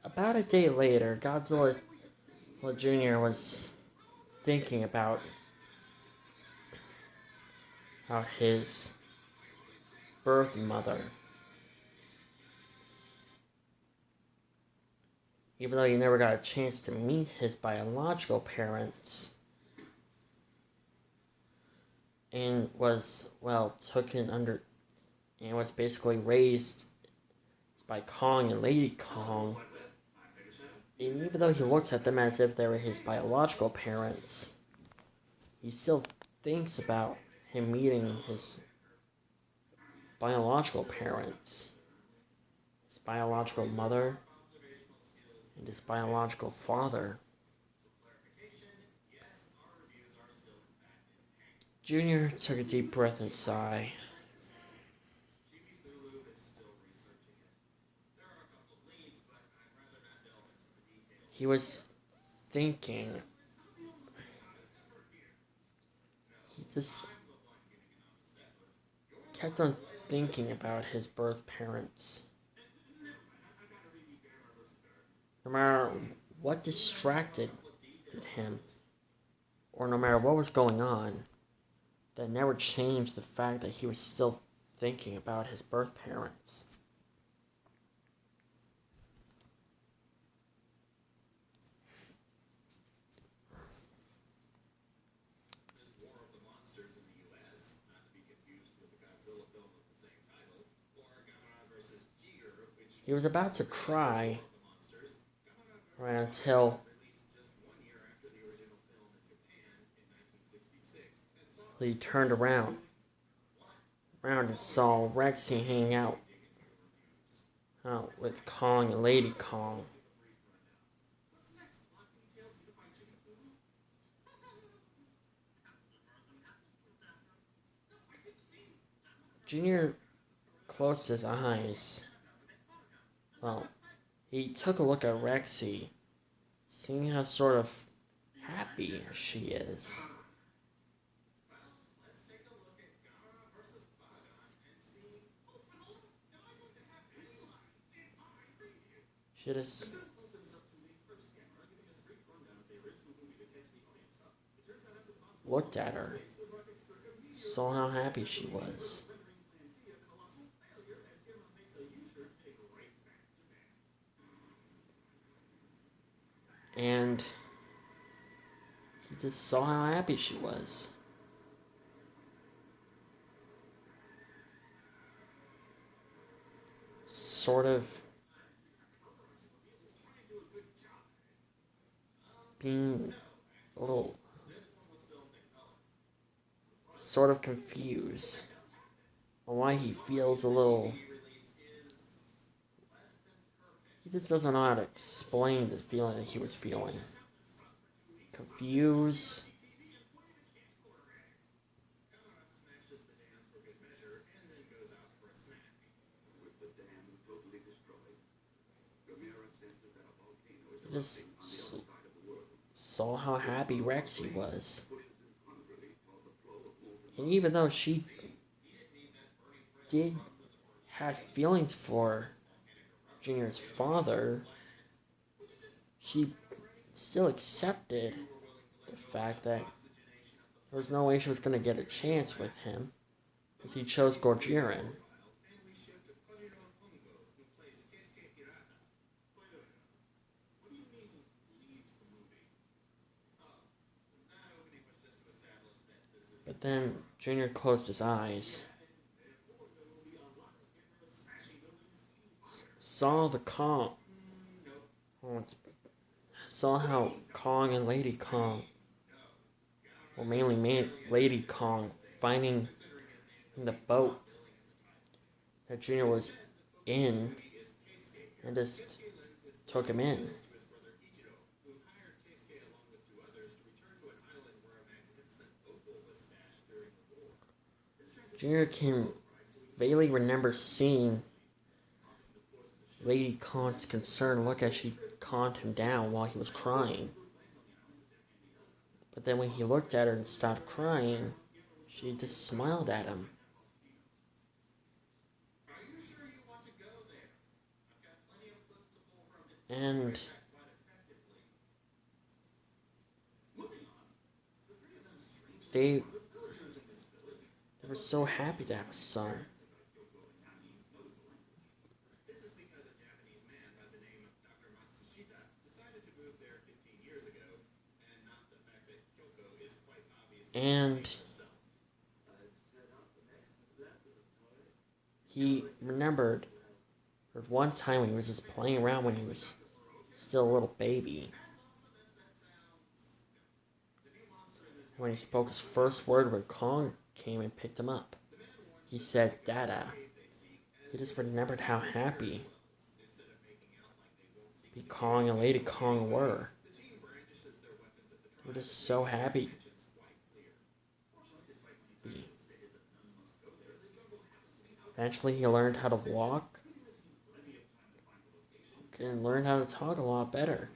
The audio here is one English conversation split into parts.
About a day later, Godzilla Jr. was thinking about his birth mother. Even though he never got a chance to meet his biological parents, and was, taken under, and was basically raised by Kong and Lady Kong. And even though he looks at them as if they were his biological parents, he still thinks about him meeting his biological parents, his biological mother, and his biological father. Junior took a deep breath and sighed. He was thinking. He just kept on thinking about his birth parents. No matter what distracted him, or no matter what was going on, that never changed the fact that he was still thinking about his birth parents. He was about to cry right until he turned around and saw Rexy hanging out with Kong and Lady Kong. Junior closed his eyes. He took a look at Rexy, seeing how sort of happy she is. She just looked at her, saw how happy she was. And he just saw how happy she was. Sort of being a little sort of confused on why he feels a little. He just doesn't know how to explain the feeling that he was feeling. Confused. He just saw how happy Rexy was. And even though she did have feelings for Junior's father, she still accepted the fact that there was no way she was going to get a chance with him, because he chose Godzilla. But then Junior closed his eyes, saw how Kong and Lady Kong, or mainly Lady Kong, finding in the boat that Junior was in, and just took him in. Junior can vaguely remember seeing Lady Kong's concerned look as she calmed him down while he was crying. But then when he looked at her and stopped crying, she just smiled at him. And they were so happy to have a son. And he remembered one time when he was just playing around when he was still a little baby. When he spoke his first word when Kong came and picked him up, he said, "Dada." He just remembered how happy Kong and Lady Kong were. They were just so happy. Eventually, he learned how to walk and learned how to talk a lot better.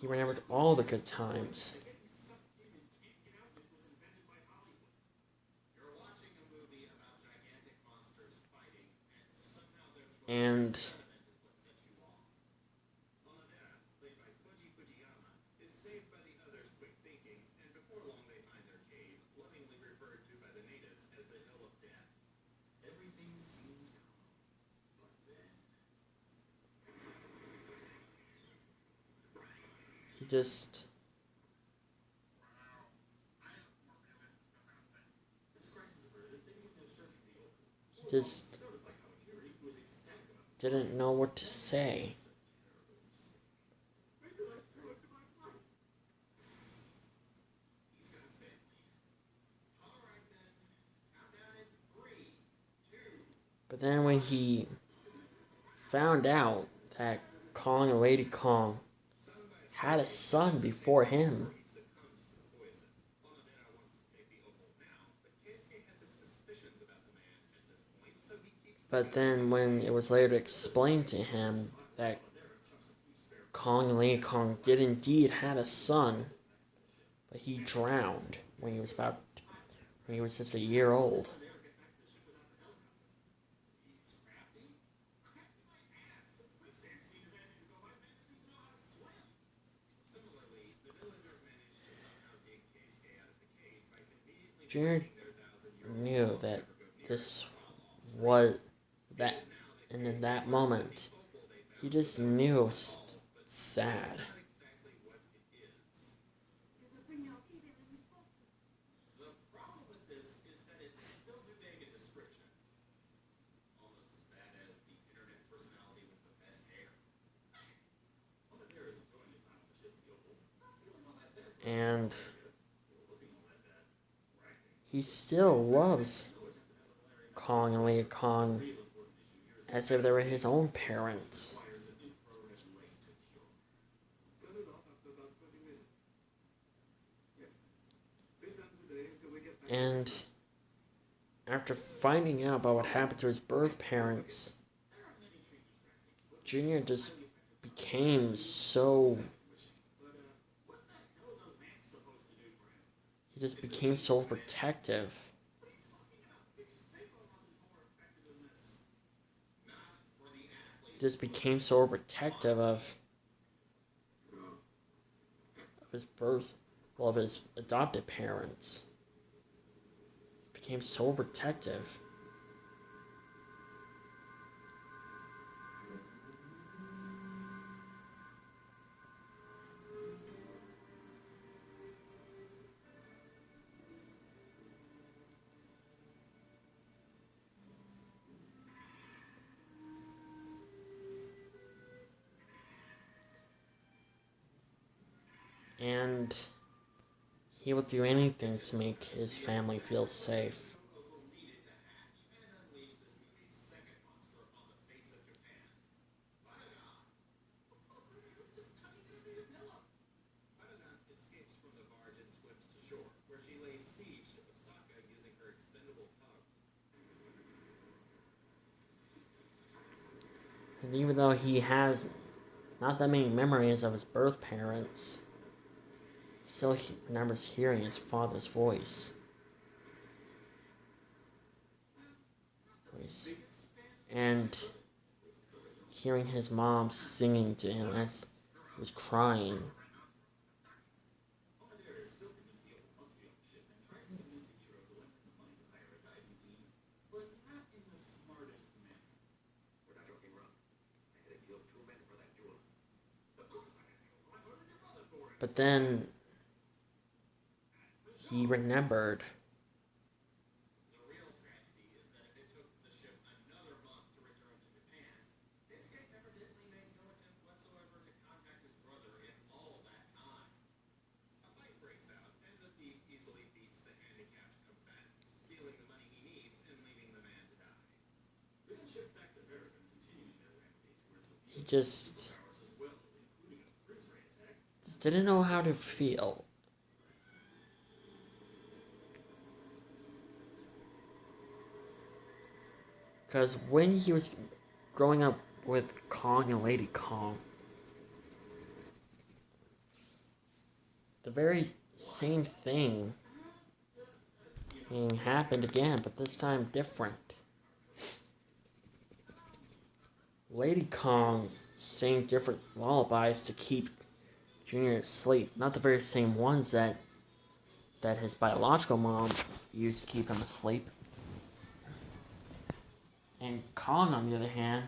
He remembered all the good times. And he just didn't know what to say. But then when he found out that Kong and Lady Kong had a son before him, but then when it was later explained to him that Kong and Lady Kong did indeed had a son, but he drowned when he was just a year old. Junior knew that this was that, and in that moment, he just knew it was sad. And he still loves Kong and Lady Kong as if they were his own parents. And after finding out about what happened to his birth parents, Junior just became so... He just became so protective. He just became so protective of his birth, well, of his adopted parents. He became so protective. And he will do anything to make his family feel safe. And even though he has not that many memories of his birth parents, still he remembers hearing his father's voice. and hearing his mom singing to him as he was crying. But then he remembered. He just didn't know how to feel. Because when he was growing up with Kong and Lady Kong, the very same thing happened again, but this time different. Lady Kong sang different lullabies to keep Junior asleep, not the very same ones that his biological mom used to keep him asleep. And Kong, on the other hand,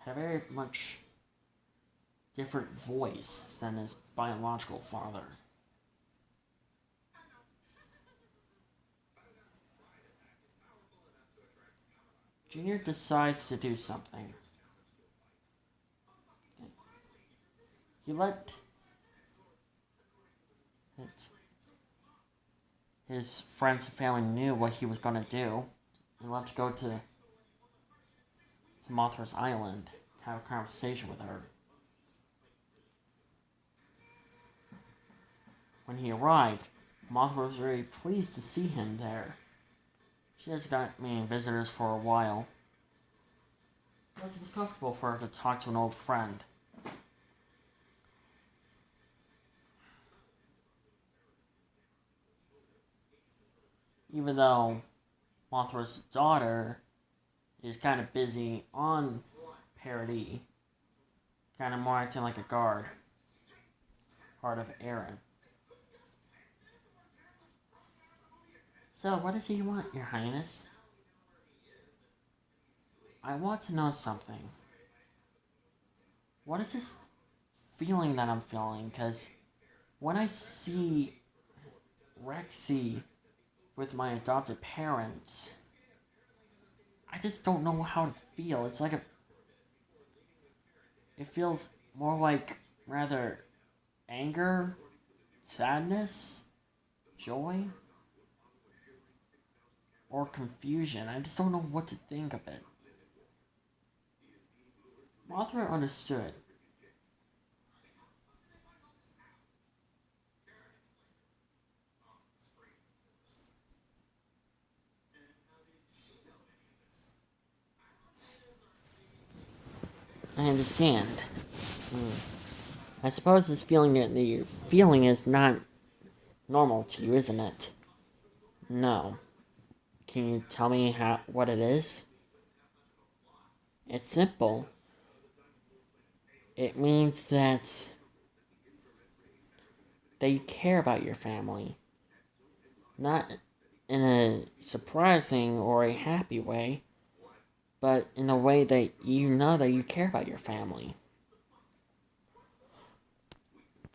had a very much different voice than his biological father. Junior decides to do something. He let his friends and family knew what he was going to do. He left to go to Mothra's island to have a conversation with her. When he arrived, Mothra was very pleased to see him there. She hasn't got many visitors for a while. Plus, it was comfortable for her to talk to an old friend. Even though Mothra's daughter is kind of busy on Parody, kind of more acting like a guard, part of Aaron. So, what does he want, Your Highness? I want to know something. What is this feeling that I'm feeling? Because when I see Rexy with my adopted parents, I just don't know how to feel. It's like it feels more like rather anger, sadness, joy, or confusion. I just don't know what to think of it. Mothra understood. I understand. I suppose this feeling that you're feeling is not normal to you, isn't it? No. Can you tell me what it is? It's simple. It means that you care about your family. Not in a surprising or a happy way, but in a way that you know that you care about your family.